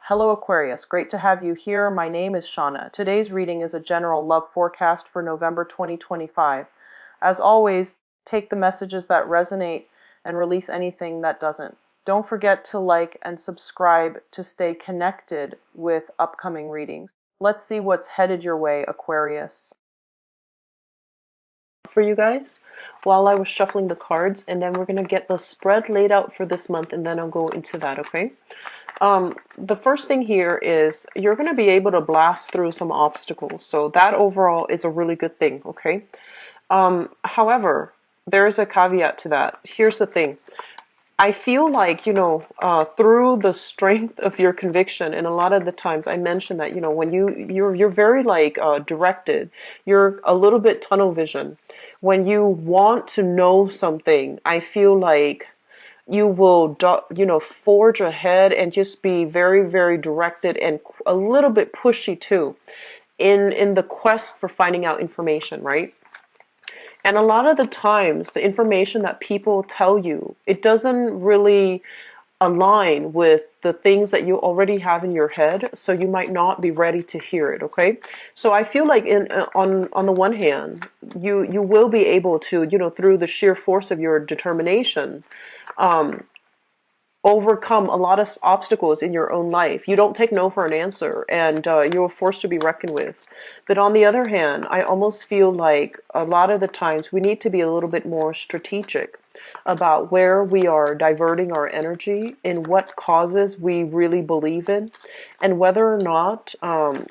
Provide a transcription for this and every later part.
Hello Aquarius, great to have you here. My name is Shauna. Today's reading is a general love forecast for November 2025. As always, take the messages that resonate and release anything that doesn't. Don't forget to like and subscribe to stay connected with upcoming readings. Let's see what's headed your way, Aquarius. For you guys while I was shuffling the cards, and then we're going to get the spread laid out for this month, and then I'll go into that, okay? The first thing here is you're going to be able to blast through some obstacles. So that overall is a really good thing, okay? However, there is a caveat to that. Here's the thing. I feel like, through the strength of your conviction, and a lot of the times I mentioned that, when you're very directed, you're a little bit tunnel vision. When you want to know something, I feel like you will, forge ahead and just be very, very directed and a little bit pushy too in the quest for finding out information, right? And a lot of the times, the information that people tell you, it doesn't really align with the things that you already have in your head, so you might not be ready to hear it, okay? So I feel like on the one hand, you will be able to, through the sheer force of your determination, overcome a lot of obstacles in your own life. You don't take no for an answer, and you're forced to be reckoned with. But on the other hand, I almost feel like a lot of the times we need to be a little bit more strategic about where we are diverting our energy, in what causes we really believe in, and whether or not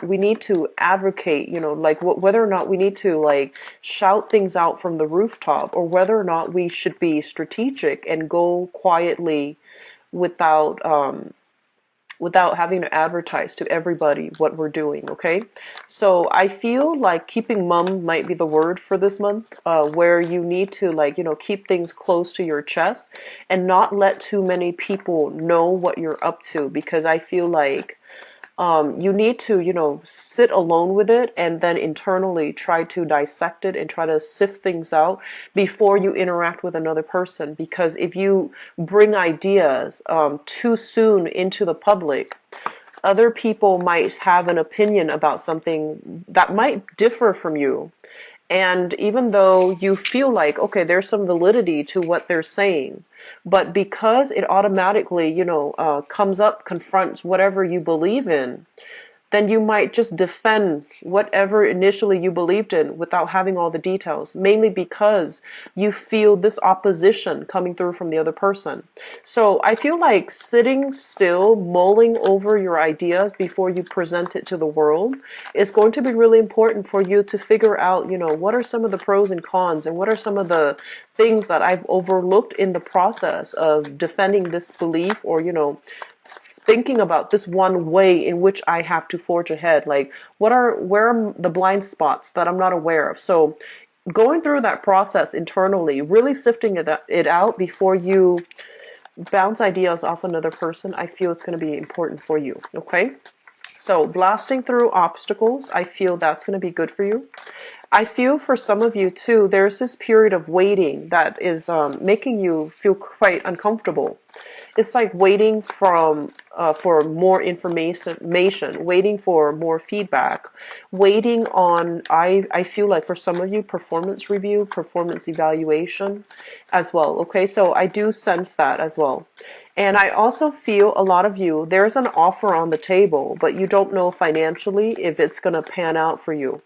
we need to advocate, whether or not we need to shout things out from the rooftop, or whether or not we should be strategic and go quietly without having to advertise to everybody what we're doing, okay? So I feel like keeping mum might be the word for this month, where you need to keep things close to your chest and not let too many people know what you're up to, because I feel like you need to, sit alone with it and then internally try to dissect it and try to sift things out before you interact with another person. Because if you bring ideas too soon into the public, other people might have an opinion about something that might differ from you. And even though you feel like, okay, there's some validity to what they're saying, but because it automatically, comes up, confronts whatever you believe in, then you might just defend whatever initially you believed in without having all the details, mainly because you feel this opposition coming through from the other person. So I feel like sitting still, mulling over your ideas before you present it to the world is going to be really important for you to figure out, what are some of the pros and cons, and what are some of the things that I've overlooked in the process of defending this belief, or, thinking about this one way in which I have to forge ahead. Like, where are the blind spots that I'm not aware of? So going through that process internally, really sifting it out before you bounce ideas off another person, I feel it's going to be important for you, okay? So blasting through obstacles, I feel that's going to be good for you. I feel for some of you too, there's this period of waiting that is making you feel quite uncomfortable. It's like waiting for more information, waiting for more feedback, waiting on, I feel like for some of you, performance review, performance evaluation as well. Okay, so I do sense that as well. And I also feel a lot of you, there's an offer on the table, but you don't know financially if it's going to pan out for you.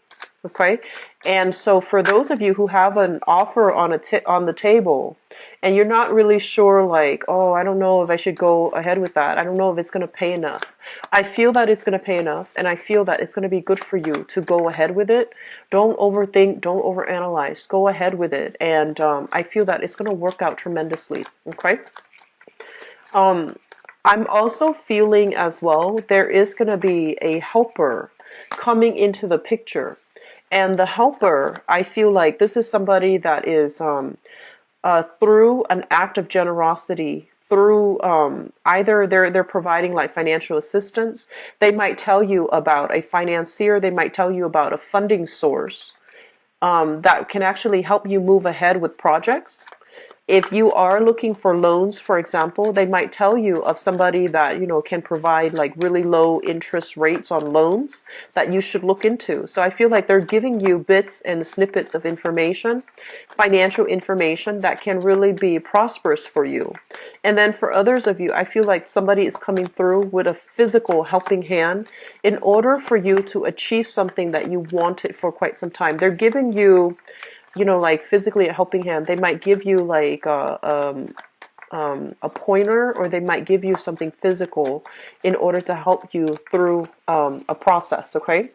Okay, and so for those of you who have an offer on the table, and you're not really sure, like, oh, I don't know if I should go ahead with that. I don't know if it's going to pay enough. I feel that it's going to pay enough, and I feel that it's going to be good for you to go ahead with it. Don't overthink, don't overanalyze. Go ahead with it, and I feel that it's going to work out tremendously. Okay. I'm also feeling as well, there is going to be a helper coming into the picture. And the helper, I feel like this is somebody that is through an act of generosity, through either they're providing like financial assistance. They might tell you about a financier. They might tell you about a funding source that can actually help you move ahead with projects. If you are looking for loans, for example, they might tell you of somebody that, can provide like really low interest rates on loans that you should look into. So I feel like they're giving you bits and snippets of information, financial information that can really be prosperous for you. And then for others of you, I feel like somebody is coming through with a physical helping hand in order for you to achieve something that you wanted for quite some time. They're giving you, like physically a helping hand. They might give you like a pointer, or they might give you something physical in order to help you through a process, okay?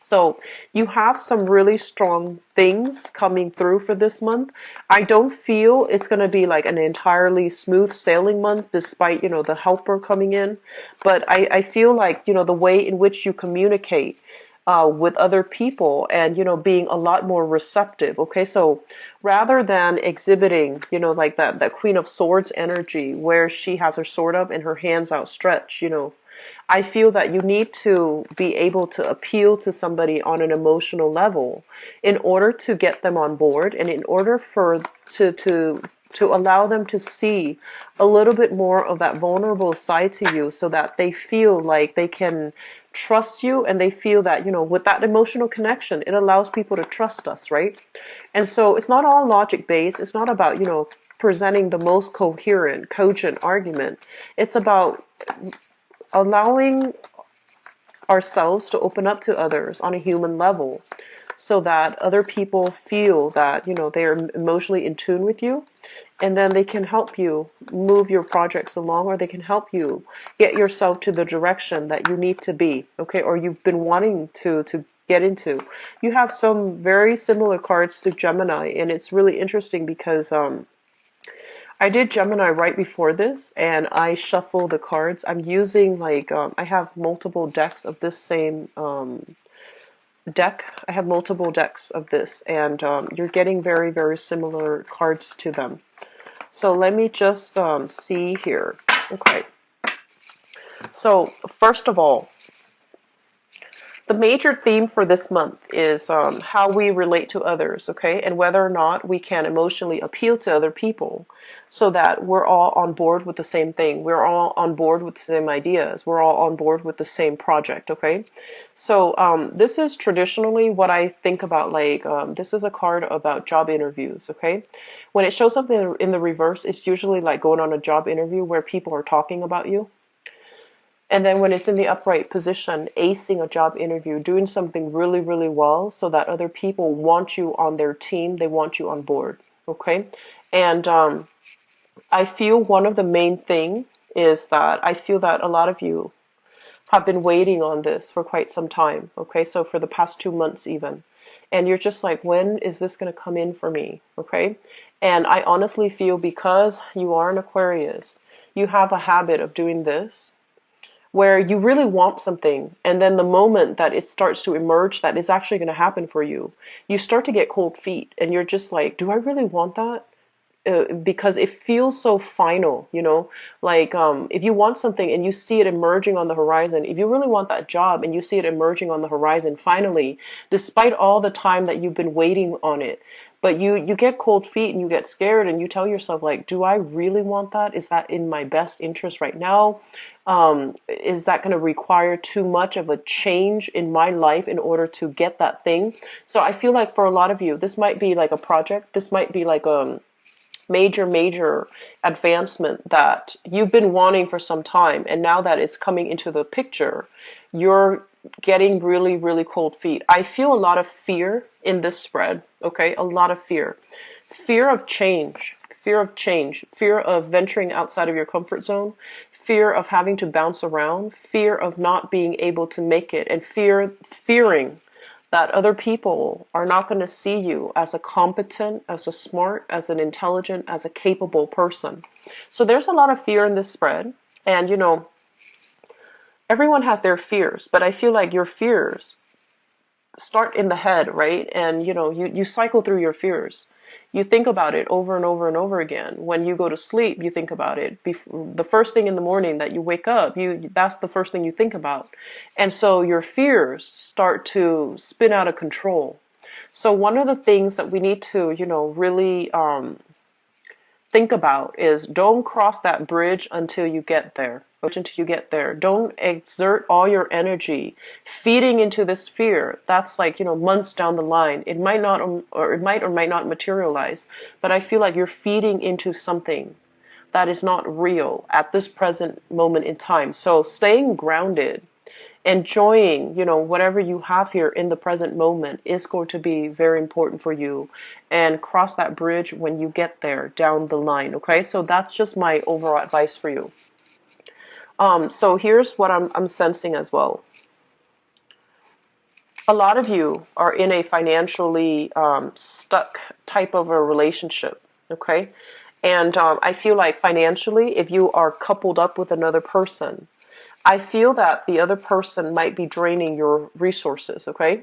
So you have some really strong things coming through for this month. I don't feel it's going to be like an entirely smooth sailing month despite, the helper coming in. But I feel like, the way in which you communicate with other people and, being a lot more receptive. Okay, so rather than exhibiting, like that Queen of Swords energy where she has her sword up and her hands outstretched, I feel that you need to be able to appeal to somebody on an emotional level in order to get them on board, and in order for to allow them to see a little bit more of that vulnerable side to you, so that they feel like they can trust you, and they feel that, with that emotional connection, it allows people to trust us, right? And so it's not all logic based. It's not about, presenting the most coherent, cogent argument. It's about allowing ourselves to open up to others on a human level, so that other people feel that, they are emotionally in tune with you, and then they can help you move your projects along, or they can help you get yourself to the direction that you need to be, okay, or you've been wanting to get into. You have some very similar cards to Gemini, and it's really interesting because I did Gemini right before this, and I shuffle the cards. I'm using like I have multiple decks of this same deck. I have multiple decks of this, and you're getting very, very similar cards to them. So let me just see here. Okay. So first of all, the major theme for this month is how we relate to others, okay? And whether or not we can emotionally appeal to other people so that we're all on board with the same thing. We're all on board with the same ideas. We're all on board with the same project, okay? So this is traditionally what I think about, like, this is a card about job interviews, okay? When it shows up in the reverse, it's usually like going on a job interview where people are talking about you. And then when it's in the upright position, acing a job interview, doing something really, really well so that other people want you on their team, they want you on board, okay? And I feel one of the main thing is that I feel that a lot of you have been waiting on this for quite some time, okay? So for the past 2 months even. And you're just like, when is this going to come in for me, okay? And I honestly feel because you are an Aquarius, you have a habit of doing this, where you really want something, and then the moment that it starts to emerge that it's actually going to happen for you, you start to get cold feet, and you're just like, do I really want that? Because it feels so final, like if you want something and you see it emerging on the horizon, if you really want that job and you see it emerging on the horizon finally, despite all the time that you've been waiting on it, but you get cold feet and you get scared and you tell yourself, like, do I really want that? Is that in my best interest right now? Is that going to require too much of a change in my life in order to get that thing? So I feel like for a lot of you, this might be like a project. This might be like major advancement that you've been wanting for some time, and now that it's coming into the picture, you're getting really, really cold feet. I feel a lot of fear in this spread, okay? A lot of fear. Fear of change, fear of venturing outside of your comfort zone, fear of having to bounce around, fear of not being able to make it, and fearing that other people are not going to see you as a competent, as a smart, as an intelligent, as a capable person. So there's a lot of fear in this spread. And, everyone has their fears, but I feel like your fears start in the head, right? And, you cycle through your fears. You think about it over and over and over again. When you go to sleep, you think about it. The first thing in the morning that you wake up, that's the first thing you think about. And so your fears start to spin out of control. So one of the things that we need to, really think about is don't cross that bridge until you get there. Until you get there. Don't exert all your energy feeding into this fear. That's like, months down the line. It might not, or it might not materialize, but I feel like you're feeding into something that is not real at this present moment in time. So staying grounded, enjoying, whatever you have here in the present moment is going to be very important for you, and cross that bridge when you get there down the line. Okay, so that's just my overall advice for you. So here's what I'm sensing as well. A lot of you are in a financially stuck type of a relationship. Okay, and I feel like financially, if you are coupled up with another person, I feel that the other person might be draining your resources, okay?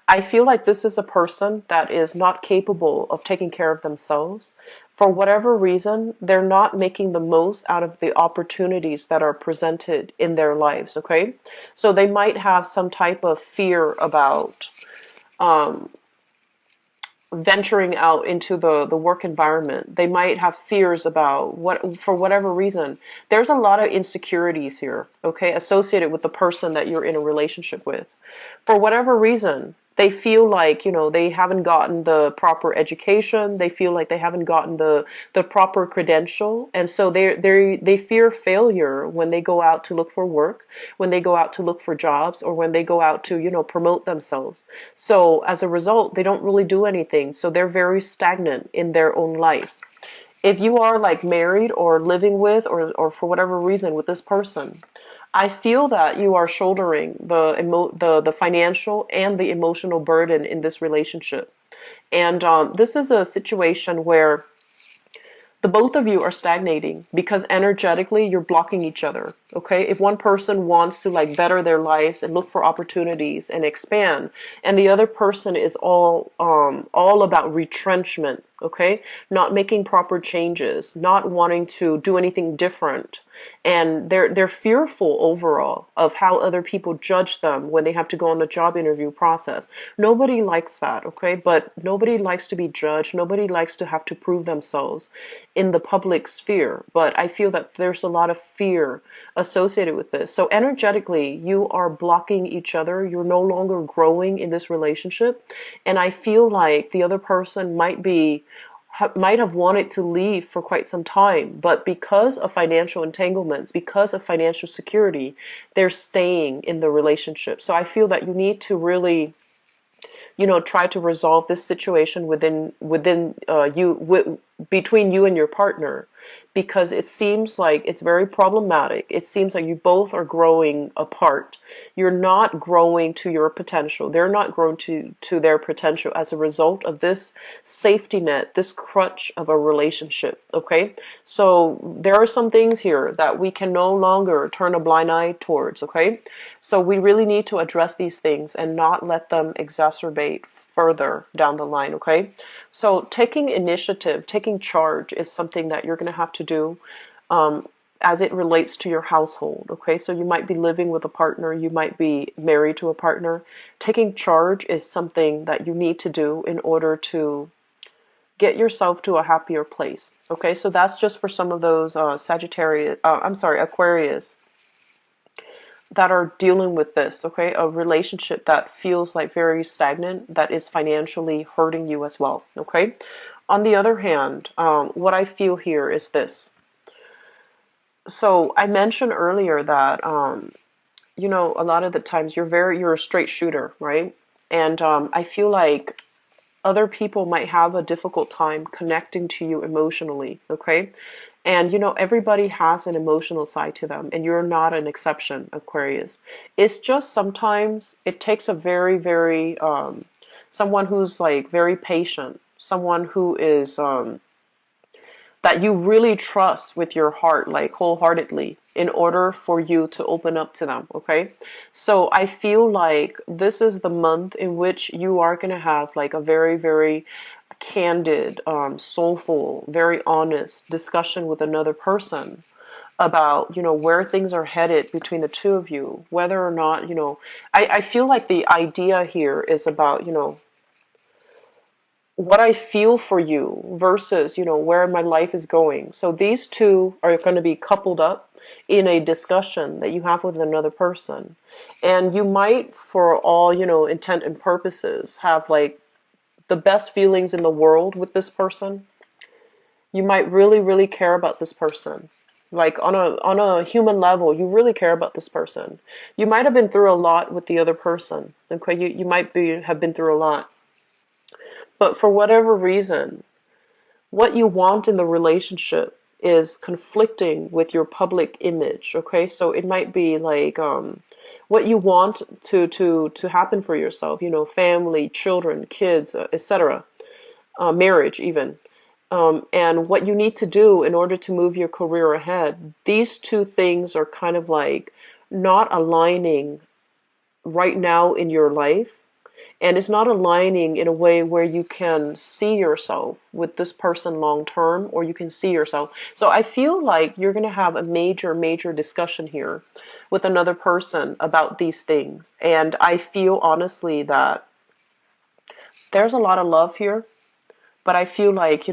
I feel like this is a person that is not capable of taking care of themselves. For whatever reason, they're not making the most out of the opportunities that are presented in their lives, okay? So they might have some type of fear about um, venturing out into the work environment. They might have fears about what, for whatever reason. There's a lot of insecurities here, okay, associated with the person that you're in a relationship with. For whatever reason, they feel like, they haven't gotten the proper education. They feel like they haven't gotten the proper credential. And so they fear failure when they go out to look for work, when they go out to look for jobs, or when they go out to, promote themselves. So as a result, they don't really do anything. So they're very stagnant in their own life. If you are like married or living with, or for whatever reason with this person, I feel that you are shouldering the financial and the emotional burden in this relationship. And this is a situation where the both of you are stagnating because energetically you're blocking each other. Okay, if one person wants to like better their lives and look for opportunities and expand, and the other person is all about retrenchment, okay, not making proper changes, not wanting to do anything different, and they're fearful overall of how other people judge them when they have to go on the job interview process. Nobody likes that, okay, but nobody likes to be judged. Nobody likes to have to prove themselves in the public sphere. But I feel that there's a lot of fear associated with this. So energetically, you are blocking each other. You're no longer growing in this relationship. And I feel like the other person might have wanted to leave for quite some time, but because of financial entanglements, because of financial security, they're staying in the relationship. So I feel that you need to really, try to resolve this situation between you and your partner, because it seems like it's very problematic. It seems like you both are growing apart. You're not growing to your potential. They're not growing to their potential as a result of this safety net, this crutch of a relationship. Okay, so there are some things here that we can no longer turn a blind eye towards. Okay, so we really need to address these things and not let them exacerbate further down the line. Okay, so taking initiative, taking charge is something that you're going to have to do as it relates to your household. Okay, so you might be living with a partner, you might be married to a partner. Taking charge is something that you need to do in order to get yourself to a happier place. Okay, so that's just for some of those Aquarius that are dealing with this, okay? A relationship that feels like very stagnant, that is financially hurting you as well, okay? On the other hand, what I feel here is this. So I mentioned earlier that, a lot of the times you're a straight shooter, right? And I feel like other people might have a difficult time connecting to you emotionally, okay? And everybody has an emotional side to them, and you're not an exception, Aquarius. It's just sometimes it takes a very, very, someone who's like very patient, someone who is, that you really trust with your heart, like wholeheartedly, in order for you to open up to them, okay? So I feel like this is the month in which you are going to have like a very, very candid, soulful, very honest discussion with another person about, where things are headed between the two of you, whether or not, I feel like the idea here is about, what I feel for you versus, where my life is going. So these two are going to be coupled up in a discussion that you have with another person. And you might, for all, intent and purposes, have like the best feelings in the world with this person. You might really, really care about this person. Like on a human level, you really care about this person. You might have been through a lot with the other person. Okay, you might have been through a lot. But for whatever reason, what you want in the relationship is conflicting with your public image. Okay, so it might be like what you want to happen for yourself. Family, children, kids, etc. Marriage, even. And what you need to do in order to move your career ahead. These two things are kind of like not aligning right now in your life, and it's not aligning in a way where you can see yourself with this person long term, or you can see yourself. So I feel like you're going to have a major discussion here with another person about these things. And I feel honestly that there's a lot of love here, but I feel like,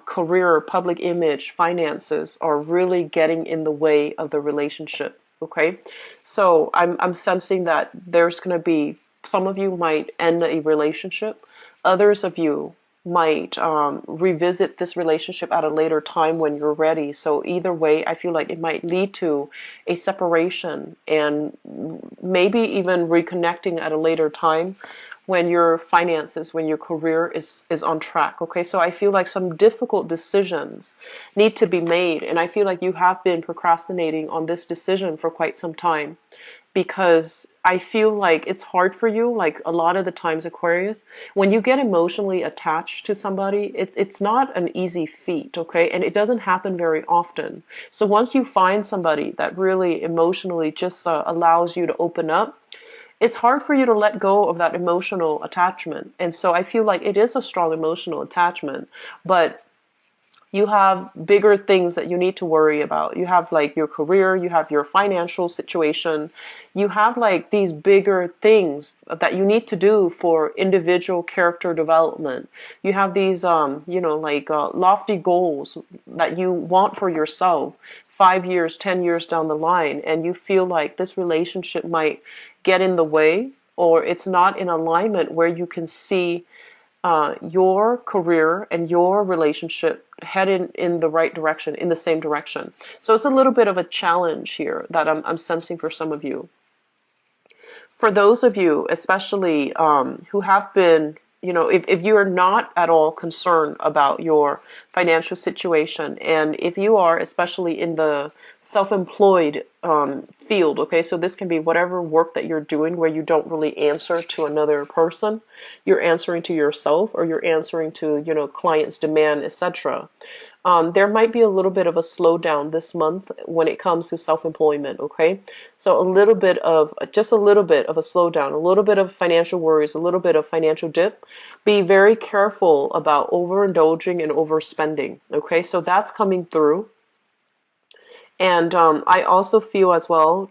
career, public image, finances are really getting in the way of the relationship. Okay. So I'm sensing that there's going to be, some of you might end a relationship. Others of you might revisit this relationship at a later time when you're ready. So either way, I feel like it might lead to a separation and maybe even reconnecting at a later time when your finances, when your career is on track. Okay, so I feel like some difficult decisions need to be made, and I feel like you have been procrastinating on this decision for quite some time, because I feel like it's hard for you. Like a lot of the times, Aquarius, when you get emotionally attached to somebody, it's not an easy feat, okay? And it doesn't happen very often. So once you find somebody that really emotionally just allows you to open up, it's hard for you to let go of that emotional attachment. And so I feel like it is a strong emotional attachment, but you have bigger things that you need to worry about. You have like your career, you have your financial situation, you have like these bigger things that you need to do for individual character development. You have these, lofty goals that you want for yourself 5 years, 10 years down the line, and you feel like this relationship might get in the way, or it's not in alignment where you can see your career and your relationship headed in the right direction, in the same direction. So it's a little bit of a challenge here that I'm sensing for some of you. For those of you, especially who have been, if you are not at all concerned about your financial situation, and if you are especially in the self-employed field, okay, so this can be whatever work that you're doing where you don't really answer to another person, you're answering to yourself, or you're answering to, clients' demand, etc. There might be a little bit of a slowdown this month when it comes to self-employment, okay? So just a little bit of a slowdown, a little bit of financial worries, a little bit of financial dip. Be very careful about overindulging and overspending, okay? So that's coming through. And I also feel as well,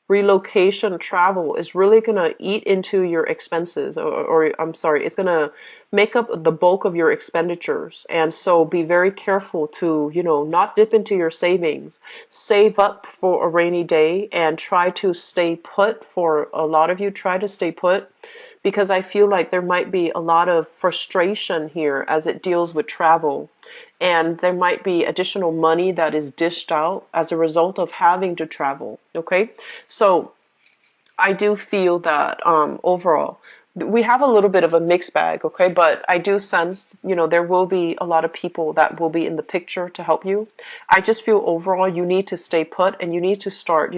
relocation travel is really going to eat into your expenses, or I'm sorry, it's going to make up the bulk of your expenditures. And so be very careful to, not dip into your savings. Save up for a rainy day and try to stay put. For a lot of you, try to stay put, because I feel like there might be a lot of frustration here as it deals with travel. And there might be additional money that is dished out as a result of having to travel. Okay, so I do feel that overall we have a little bit of a mixed bag. Okay, but I do sense, there will be a lot of people that will be in the picture to help you. I just feel overall you need to stay put, and you need to start,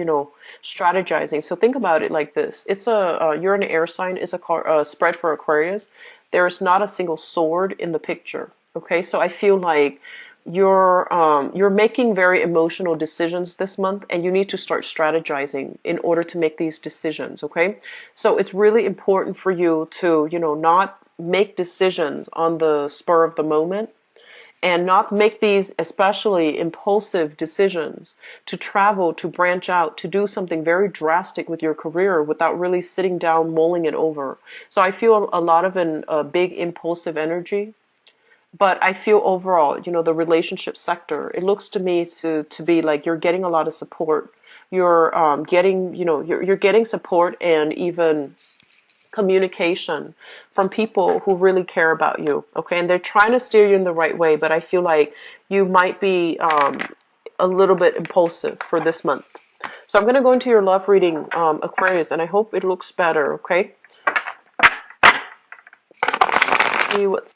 strategizing. So think about it like this: you're an air sign. It's a spread for Aquarius. There is not a single sword in the picture. Okay, so I feel like you're making very emotional decisions this month, and you need to start strategizing in order to make these decisions. Okay, so it's really important for you to, not make decisions on the spur of the moment, and not make these especially impulsive decisions to travel, to branch out, to do something very drastic with your career without really sitting down, mulling it over. So I feel a lot of a big impulsive energy. But I feel overall, the relationship sector, it looks to me to be like you're getting a lot of support. You're getting, you're getting support and even communication from people who really care about you. Okay, and they're trying to steer you in the right way. But I feel like you might be a little bit impulsive for this month. So I'm going to go into your love reading, Aquarius, and I hope it looks better. Okay. See what's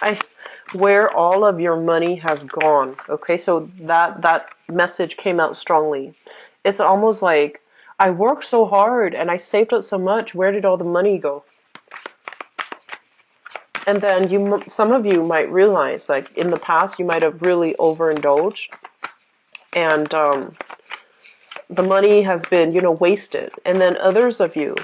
I where all of your money has gone. Okay, so that message came out strongly. It's almost like I worked so hard and I saved up so much. Where did all the money go? And then some of you might realize, like in the past, you might have really overindulged, and the money has been, wasted. And then others of you,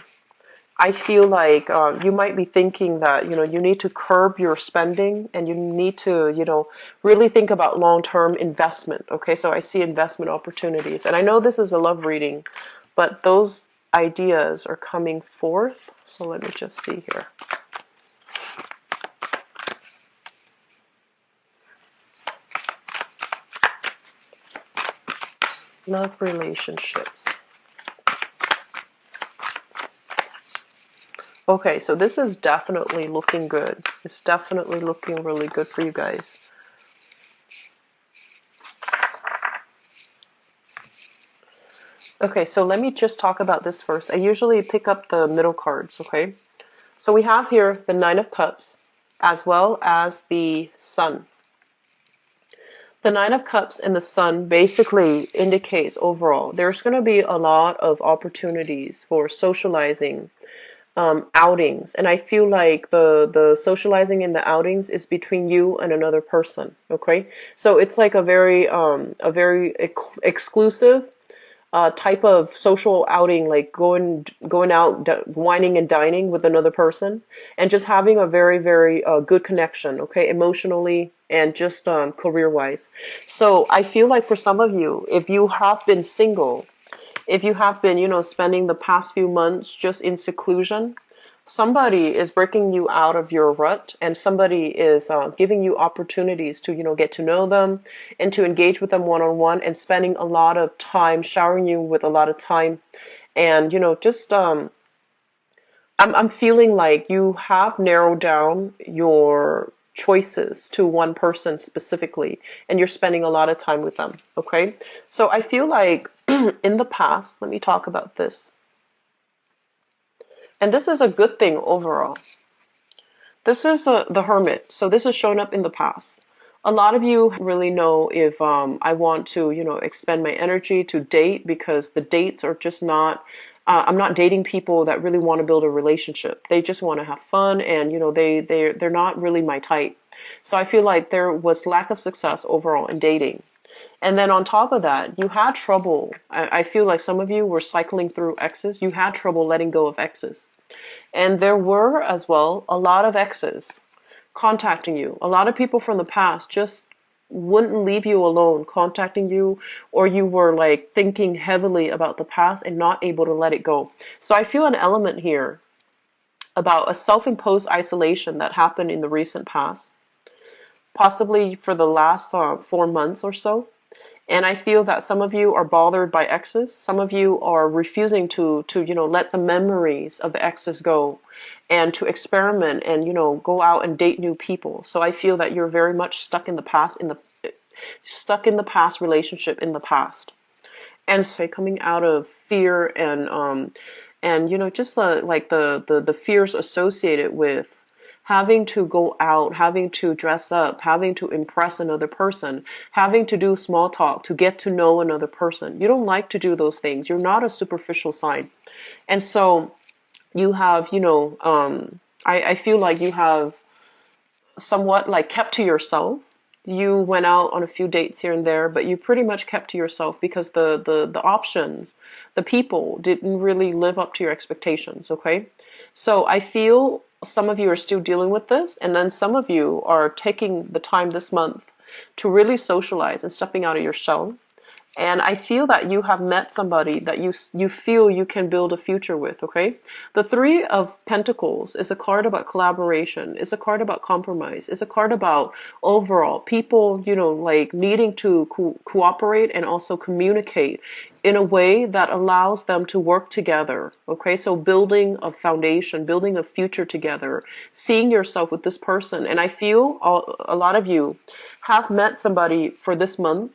I feel like you might be thinking that, you need to curb your spending and you need to, really think about long-term investment. Okay, so I see investment opportunities. And I know this is a love reading, but those ideas are coming forth. So let me just see here. Love relationships. Okay, so this is definitely looking good. It's definitely looking really good for you guys. Okay, so let me just talk about this first. I usually pick up the middle cards, okay? So we have here the Nine of Cups as well as the Sun. The Nine of Cups and the Sun basically indicates overall there's going to be a lot of opportunities for socializing, outings, and I feel like the socializing in the outings is between you and another person. Okay, so it's like a very exclusive type of social outing, like going out, whining and dining with another person, and just having a very good connection. Okay, emotionally and just career wise. So I feel like for some of you, if you have been single, if you have been, spending the past few months just in seclusion, somebody is breaking you out of your rut, and somebody is giving you opportunities to, get to know them and to engage with them one-on-one, and spending a lot of time showering you with a lot of time. And, just, I'm feeling like you have narrowed down your choices to one person specifically, and you're spending a lot of time with them. Okay, so I feel like in the past, let me talk about this, and this is a good thing overall. This is the Hermit, so this has shown up in the past. A lot of you really know if I want to, expend my energy to date, because the dates are just not. I'm not dating people that really want to build a relationship. They just want to have fun, and they're not really my type. So I feel like there was lack of success overall in dating. And then on top of that, you had trouble. I feel like some of you were cycling through exes. You had trouble letting go of exes. And there were as well a lot of exes contacting you. A lot of people from the past just wouldn't leave you alone, contacting you, or you were like thinking heavily about the past and not able to let it go. So I feel an element here about a self-imposed isolation that happened in the recent past, possibly for the last 4 months or so. And I feel that some of you are bothered by exes. Some of you are refusing to let the memories of the exes go, and to experiment and go out and date new people. So I feel that you're very much stuck in the past, relationship in the past. And so coming out of fear and just like the fears associated with having to go out, having to dress up, having to impress another person, having to do small talk to get to know another person. You don't like to do those things. You're not a superficial sign. And so you have, I feel like you have somewhat like kept to yourself. You went out on a few dates here and there, but you pretty much kept to yourself because the options, the people didn't really live up to your expectations, okay? So I feel some of you are still dealing with this, and then some of you are taking the time this month to really socialize and stepping out of your shell. And I feel that you have met somebody that you feel you can build a future with, okay? The Three of Pentacles is a card about collaboration. It's a card about compromise. It's a card about overall people, like needing to cooperate and also communicate in a way that allows them to work together, okay? So building a foundation, building a future together, seeing yourself with this person. And I feel a lot of you have met somebody for this month,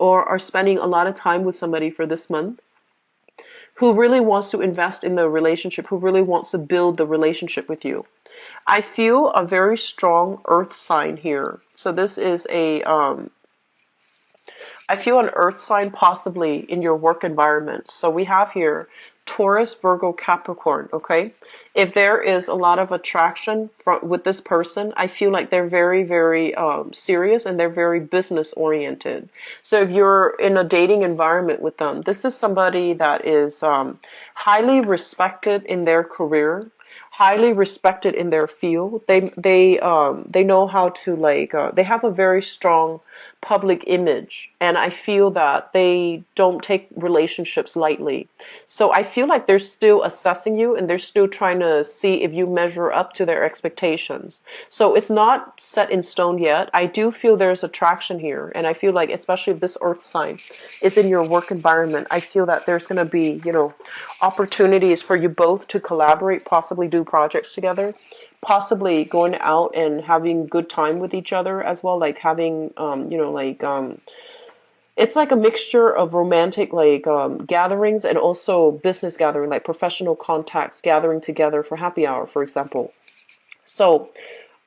or are spending a lot of time with somebody for this month, who really wants to invest in the relationship, who really wants to build the relationship with you. I feel a very strong earth sign here. So this is I feel an earth sign possibly in your work environment. So we have here Taurus, Virgo, Capricorn, okay? If there is a lot of attraction with this person, I feel like they're very, very serious, and they're very business oriented. So if you're in a dating environment with them, this is somebody that is highly respected in their career, highly respected in their field. They know how to they have a very strong public image, and I feel that they don't take relationships lightly. So I feel like they're still assessing you, and they're still trying to see if you measure up to their expectations. So it's not set in stone yet. I do feel there's attraction here, and I feel like, especially if this earth sign is in your work environment, I feel that there's going to be, opportunities for you both to collaborate, possibly do projects together, possibly going out and having good time with each other as well, like having it's like a mixture of romantic gatherings, and also business gathering, like professional contacts gathering together for happy hour, for example. So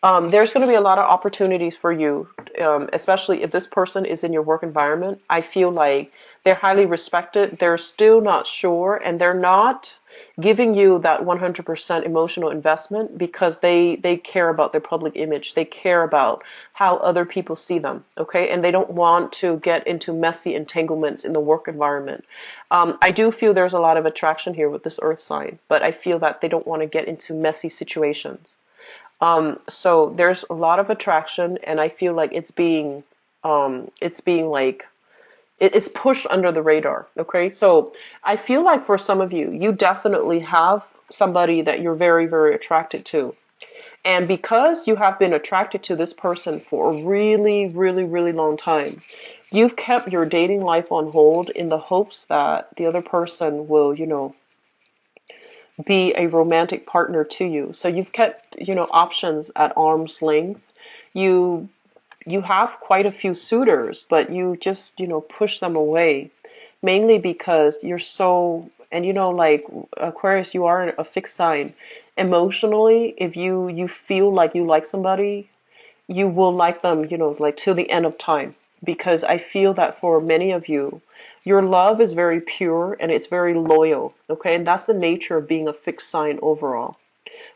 there's going to be a lot of opportunities for you, especially if this person is in your work environment. I feel like they're highly respected. They're still not sure, and they're not giving you that 100% emotional investment because they care about their public image. They care about how other people see them, okay? And they don't want to get into messy entanglements in the work environment. I do feel there's a lot of attraction here with this earth sign, but I feel that they don't want to get into messy situations. So there's a lot of attraction, and I feel like it's being it's pushed under the radar. Okay. So I feel like for some of you, you definitely have somebody that you're very, very attracted to. And because you have been attracted to this person for a really, really, really long time, you've kept your dating life on hold in the hopes that the other person will, be a romantic partner to you. So you've kept, options at arm's length. You have quite a few suitors, but you just, push them away, mainly because you're so, and like Aquarius, you are a fixed sign. Emotionally, if you feel like you like somebody, you will like them, like till the end of time. Because I feel that for many of you, your love is very pure and it's very loyal, okay? And that's the nature of being a fixed sign overall.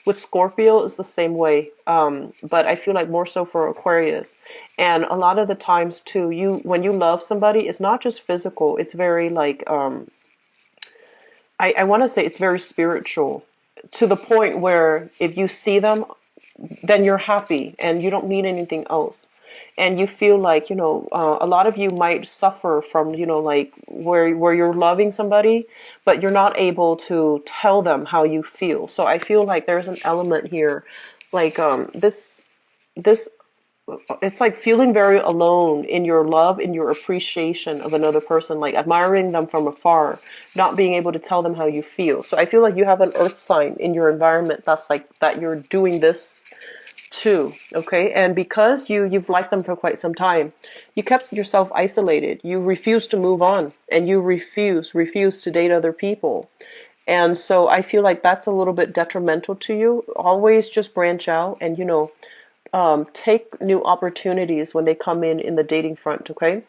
With Scorpio, it's the same way, but I feel like more so for Aquarius. And a lot of the times too, when you love somebody, it's not just physical. It's very I want to say it's very spiritual, to the point where if you see them, then you're happy and you don't need anything else. And you feel like, a lot of you might suffer from, like where you're loving somebody, but you're not able to tell them how you feel. So I feel like there's an element here, like this, it's like feeling very alone in your love, in your appreciation of another person, like admiring them from afar, not being able to tell them how you feel. So I feel like you have an earth sign in your environment that's like that you're doing this too, okay? And because you've liked them for quite some time, you kept yourself isolated. You refuse to move on, and you refuse to date other people. And so I feel like that's a little bit detrimental to you. Always just branch out and, take new opportunities when they come in the dating front, okay?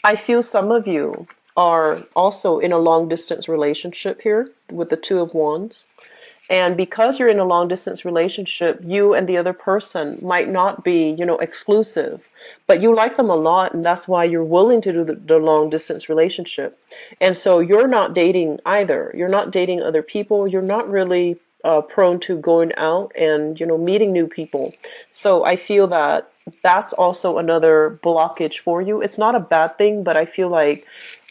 I feel some of you are also in a long distance relationship here with the Two of Wands. And because you're in a long distance relationship, you and the other person might not be, exclusive, but you like them a lot. And that's why you're willing to do the long distance relationship. And so you're not dating either. You're not dating other people. You're not really prone to going out and, meeting new people. So I feel that that's also another blockage for you. It's not a bad thing, but I feel like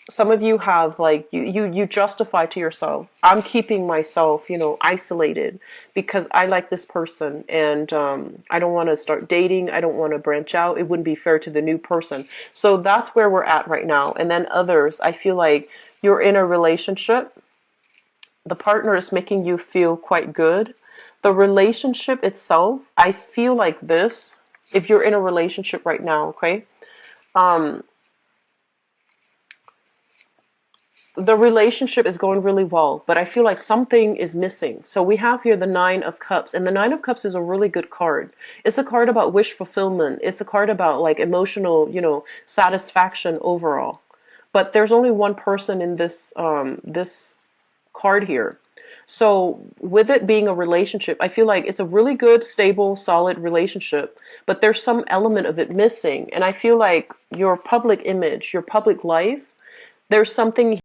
some of you have like you justify to yourself, I'm keeping myself, isolated because I like this person, and I don't want to start dating, I don't want to branch out, it wouldn't be fair to the new person. So that's where we're at right now. And then others, I feel like you're in a relationship, the partner is making you feel quite good. The relationship itself, I feel like this, if you're in a relationship right now, okay, um the relationship is going really well, but I feel like something is missing. So we have here the Nine of Cups, and the Nine of Cups is a really good card. It's a card about wish fulfillment. It's a card about like emotional, satisfaction overall. But there's only one person in this card here. So with it being a relationship, I feel like it's a really good, stable, solid relationship, but there's some element of it missing. And I feel like your public image, your public life, there's something